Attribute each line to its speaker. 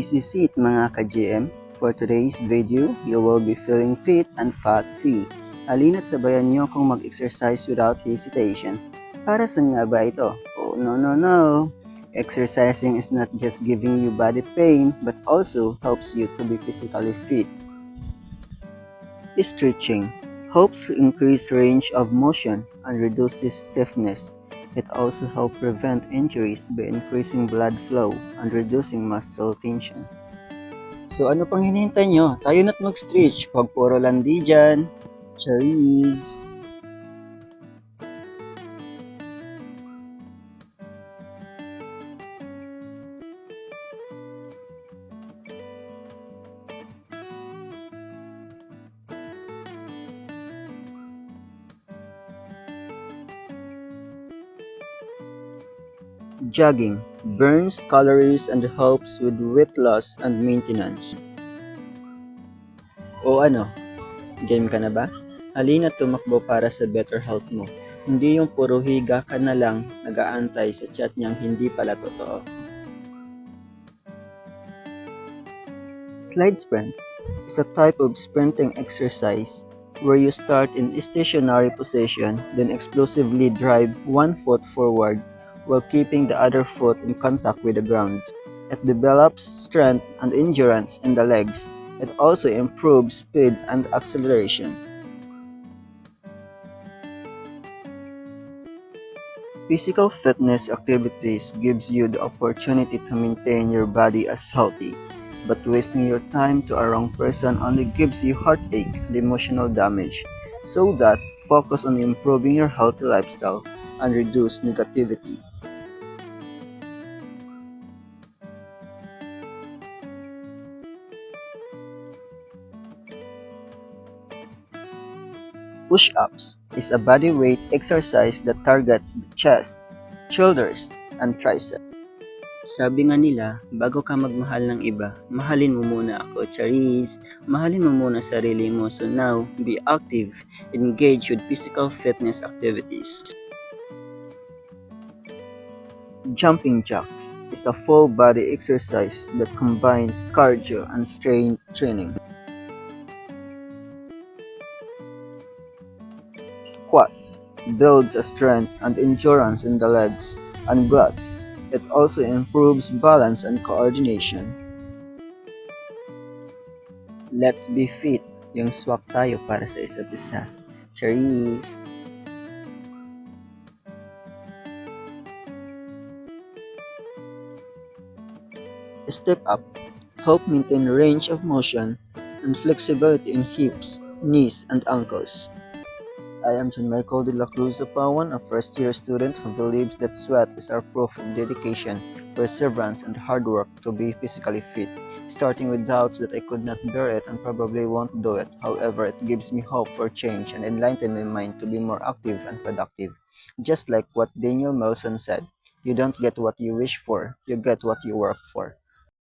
Speaker 1: Easy seat mga ka-GM. For today's video, you will be feeling fit and fat-free. Halina't sabayan nyo kung mag-exercise without hesitation. Para saan nga ba ito? Oh no. Exercising is not just giving you body pain but also helps you to be physically fit. Stretching helps increase range of motion and reduces stiffness. It also helps prevent injuries by increasing blood flow and reducing muscle tension. So ano pang hinihintay nyo? Tayo na't mag-stretch. Huwag puro landi dyan. Charis! Jogging burns calories and helps with weight loss and maintenance. O ano, game ka na ba? Halina tumakbo para sa better health mo. Hindi yung puro higa ka na lang nag-aantay sa chat niyang hindi pala totoo. Slide sprint is a type of sprinting exercise where you start in a stationary position then explosively drive one foot forward while keeping the other foot in contact with the ground. It develops strength and endurance in the legs. It also improves speed and acceleration. Physical fitness activities gives you the opportunity to maintain your body as healthy, but wasting your time to a wrong person only gives you heartache and emotional damage. So that focus on improving your healthy lifestyle and reduce negativity. Push-ups is a bodyweight exercise that targets the chest, shoulders, and triceps. Sabi nga nila, bago ka magmahal ng iba, mahalin mo muna ako, Charis. Mahalin mo muna sarili mo. So now, be active, engage with physical fitness activities. Jumping jacks is a full body exercise that combines cardio and strength training. Squats builds a strength and endurance in the legs and glutes. It also improves balance and coordination. Let's be fit. Yung swak tayo para sa isa't isa. Cheers! Step up. Help maintain range of motion and flexibility in hips, knees, and ankles. I am John Michael de la Cruz Apawan, a first-year student who believes that sweat is our proof of dedication, perseverance, and hard work to be physically fit, starting with doubts that I could not bear it and probably won't do it. However, it gives me hope for change and enlightened my mind to be more active and productive. Just like what Daniel Melson said, you don't get what you wish for, you get what you work for.